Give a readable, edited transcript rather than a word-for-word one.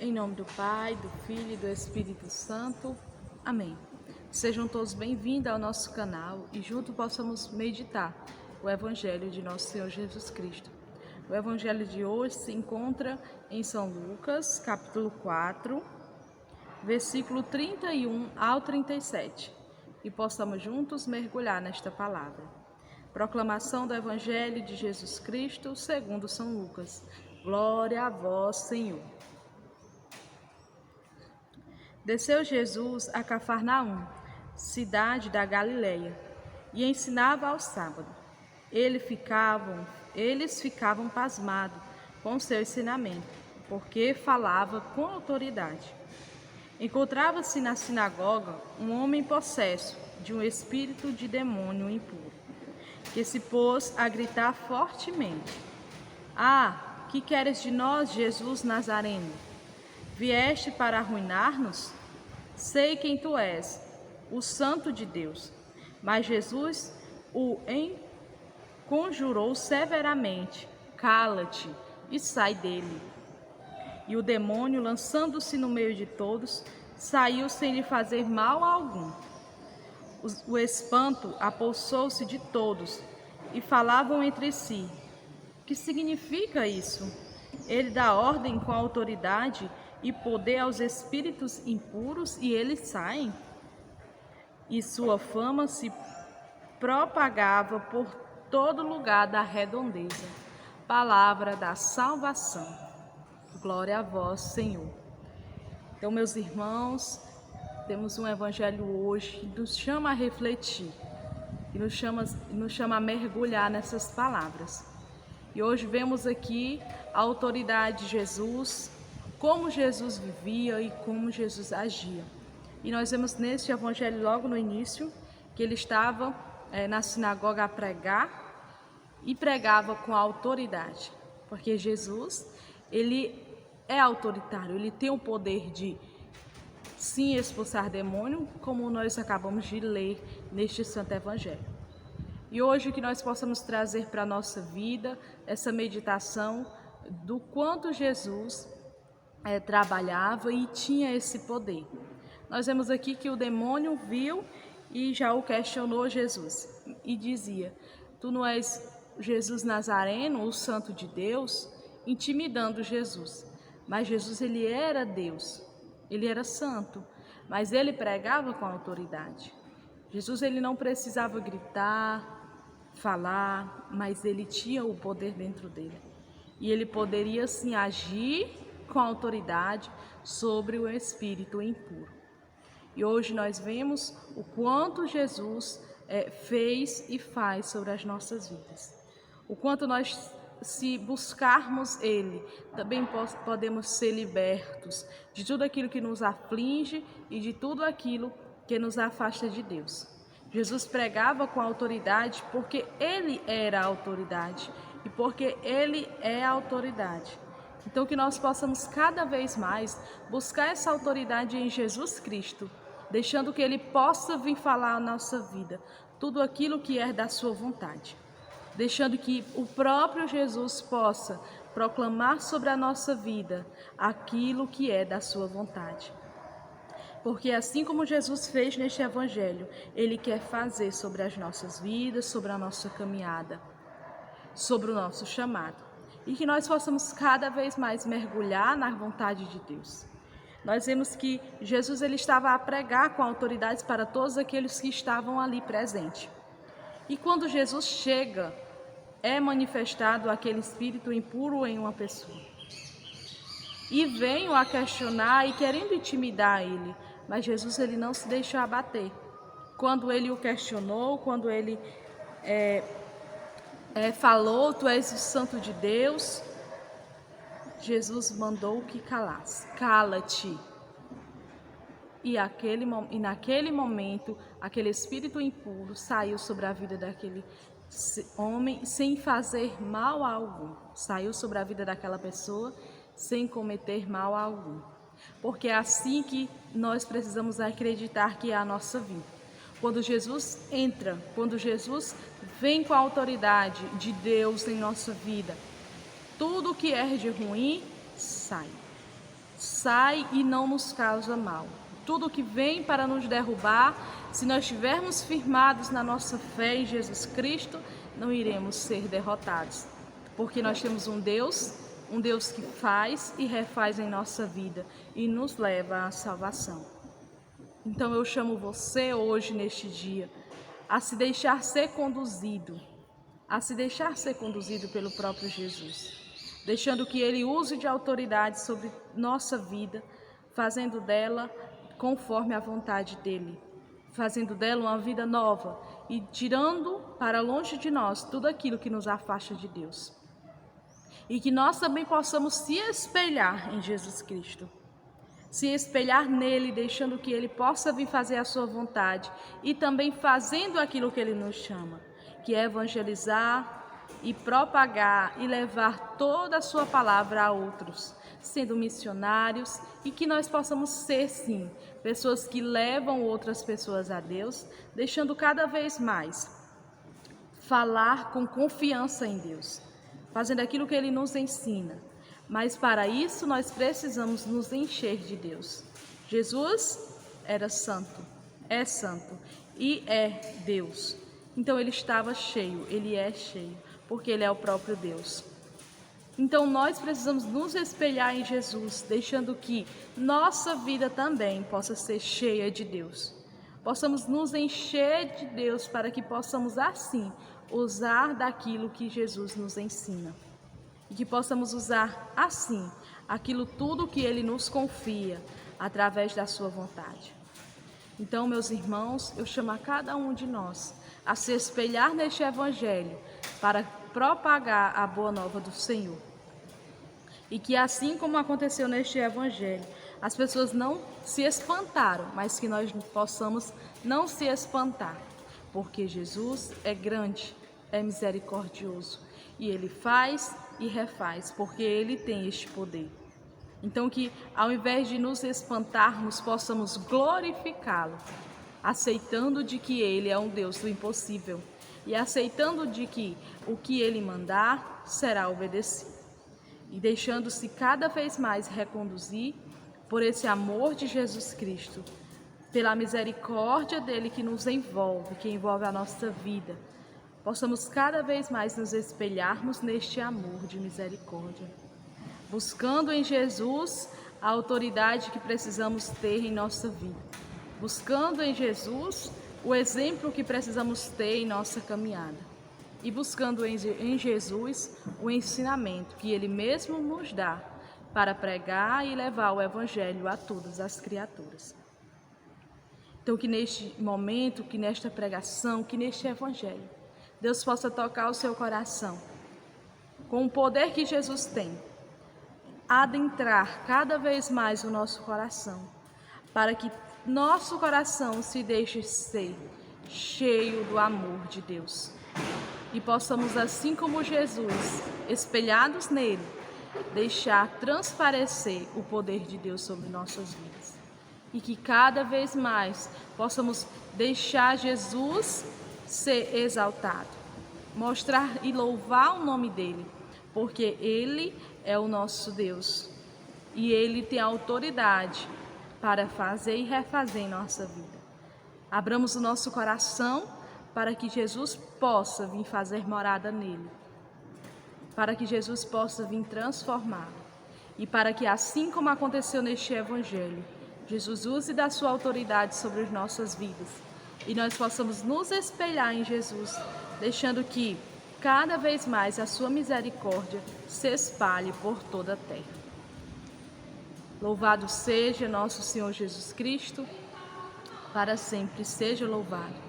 Em nome do Pai, do Filho e do Espírito Santo. Amém. Sejam todos bem-vindos ao nosso canal e juntos possamos meditar o Evangelho de nosso Senhor Jesus Cristo. O Evangelho de hoje se encontra em São Lucas, capítulo 4, versículo 31 ao 37, e possamos juntos mergulhar nesta palavra. Proclamação do Evangelho de Jesus Cristo segundo São Lucas. Glória a vós, Senhor. Desceu Jesus a Cafarnaum, cidade da Galileia, e ensinava ao sábado. Eles ficavam pasmados com o seu ensinamento, porque falava com autoridade. Encontrava-se na sinagoga um homem possesso de um espírito de demônio impuro, que se pôs a gritar fortemente: "Ah, que queres de nós, Jesus Nazareno? Vieste para arruinar-nos? Sei quem tu és, o Santo de Deus." Mas Jesus o conjurou severamente: "Cala-te e sai dele." E o demônio, lançando-se no meio de todos, saiu sem lhe fazer mal algum. O espanto apossou-se de todos e falavam entre si: "Que significa isso? Ele dá ordem com autoridade e poder aos espíritos impuros e eles saem." E sua fama se propagava por todo lugar da redondeza. Palavra da salvação. Glória a vós, Senhor. Então, meus irmãos, temos um evangelho hoje que nos chama a refletir, que nos chama a mergulhar nessas palavras. E hoje vemos aqui a autoridade de Jesus, como Jesus vivia e como Jesus agia. E nós vemos neste evangelho logo no início que ele estava na sinagoga a pregar e pregava com autoridade, porque Jesus, ele é autoritário, ele tem o poder de sim expulsar demônio, como nós acabamos de ler neste santo evangelho. E hoje que nós possamos trazer para a nossa vida essa meditação do quanto Jesus trabalhava e tinha esse poder. Nós vemos aqui que o demônio viu e já o questionou Jesus e dizia: "Tu não és Jesus Nazareno, o Santo de Deus?", intimidando Jesus. Mas Jesus, ele era Deus, ele era santo, mas ele pregava com autoridade. Jesus, ele não precisava gritar, falar, mas ele tinha o poder dentro dele. E ele poderia sim agir com autoridade sobre o espírito impuro. E hoje nós vemos o quanto Jesus fez e faz sobre as nossas vidas. O quanto nós, se buscarmos Ele, também podemos ser libertos de tudo aquilo que nos aflige e de tudo aquilo que nos afasta de Deus. Jesus pregava com autoridade porque Ele era a autoridade e porque Ele é a autoridade. Então que nós possamos cada vez mais buscar essa autoridade em Jesus Cristo, deixando que Ele possa vir falar a nossa vida, tudo aquilo que é da sua vontade. Deixando que o próprio Jesus possa proclamar sobre a nossa vida aquilo que é da sua vontade. Porque assim como Jesus fez neste evangelho, Ele quer fazer sobre as nossas vidas, sobre a nossa caminhada, sobre o nosso chamado. E que nós possamos cada vez mais mergulhar na vontade de Deus. Nós vemos que Jesus, ele estava a pregar com autoridade para todos aqueles que estavam ali presentes. E quando Jesus chega, é manifestado aquele espírito impuro em uma pessoa. E vem a questionar e querendo intimidar ele, mas Jesus, ele não se deixou abater. Quando ele o questionou, quando ele falou: "Tu és o Santo de Deus", Jesus mandou que calasse: "Cala-te." E naquele momento, aquele espírito impuro saiu sobre a vida daquele homem sem fazer mal algum. Saiu sobre a vida daquela pessoa sem cometer mal algum. Porque é assim que nós precisamos acreditar que é a nossa vida. Quando Jesus entra, quando Jesus vem com a autoridade de Deus em nossa vida, tudo que é de ruim sai. sai e não nos causa mal. Tudo que vem para nos derrubar, se nós estivermos firmados na nossa fé em Jesus Cristo, não iremos ser derrotados, porque nós temos um Deus que faz e refaz em nossa vida e nos leva à salvação. Então eu chamo você hoje, neste dia, a se deixar ser conduzido, pelo próprio Jesus, deixando que Ele use de autoridade sobre nossa vida, fazendo dela conforme a vontade dEle, fazendo dela uma vida nova e tirando para longe de nós tudo aquilo que nos afasta de Deus. E que nós também possamos se espelhar em Jesus Cristo, se espelhar nele, deixando que Ele possa vir fazer a sua vontade e também fazendo aquilo que Ele nos chama, que é evangelizar e propagar e levar toda a sua palavra a outros, sendo missionários, e que nós possamos ser, sim, pessoas que levam outras pessoas a Deus, deixando cada vez mais falar com confiança em Deus, fazendo aquilo que Ele nos ensina. Mas para isso nós precisamos nos encher de Deus. Jesus era santo, é santo e é Deus. Então Ele estava cheio, Ele é cheio, porque Ele é o próprio Deus. Então nós precisamos nos espelhar em Jesus, deixando que nossa vida também possa ser cheia de Deus. Possamos nos encher de Deus para que possamos assim usar daquilo que Jesus nos ensina. E que possamos usar assim aquilo tudo que Ele nos confia através da sua vontade. Então, meus irmãos, eu chamo a cada um de nós a se espelhar neste Evangelho para propagar a boa nova do Senhor. E que assim como aconteceu neste Evangelho, as pessoas não se espantaram, mas que nós possamos não se espantar, porque Jesus é grande, é misericordioso e Ele faz e refaz, porque Ele tem este poder. Então que ao invés de nos espantarmos, possamos glorificá-lo, aceitando de que Ele é um Deus do impossível e aceitando de que o que Ele mandar será obedecido. E deixando-se cada vez mais reconduzir por esse amor de Jesus Cristo, pela misericórdia dEle que nos envolve, que envolve a nossa vida, possamos cada vez mais nos espelharmos neste amor de misericórdia, buscando em Jesus a autoridade que precisamos ter em nossa vida, buscando em Jesus o exemplo que precisamos ter em nossa caminhada e buscando em Jesus o ensinamento que Ele mesmo nos dá para pregar e levar o Evangelho a todas as criaturas. Então que neste momento, que nesta pregação, que neste Evangelho, Deus possa tocar o seu coração, com o poder que Jesus tem, adentrar cada vez mais o nosso coração, para que nosso coração se deixe ser cheio do amor de Deus. E possamos, assim como Jesus, espelhados nele, deixar transparecer o poder de Deus sobre nossas vidas. E que cada vez mais possamos deixar Jesus ser exaltado, mostrar e louvar o nome dele, porque ele é o nosso Deus e ele tem autoridade para fazer e refazer em nossa vida. Abramos o nosso coração para que Jesus possa vir fazer morada nele, para que Jesus possa vir transformar e para que, assim como aconteceu neste Evangelho, Jesus use da sua autoridade sobre as nossas vidas e nós possamos nos espelhar em Jesus, deixando que cada vez mais a sua misericórdia se espalhe por toda a terra. Louvado seja nosso Senhor Jesus Cristo, para sempre seja louvado.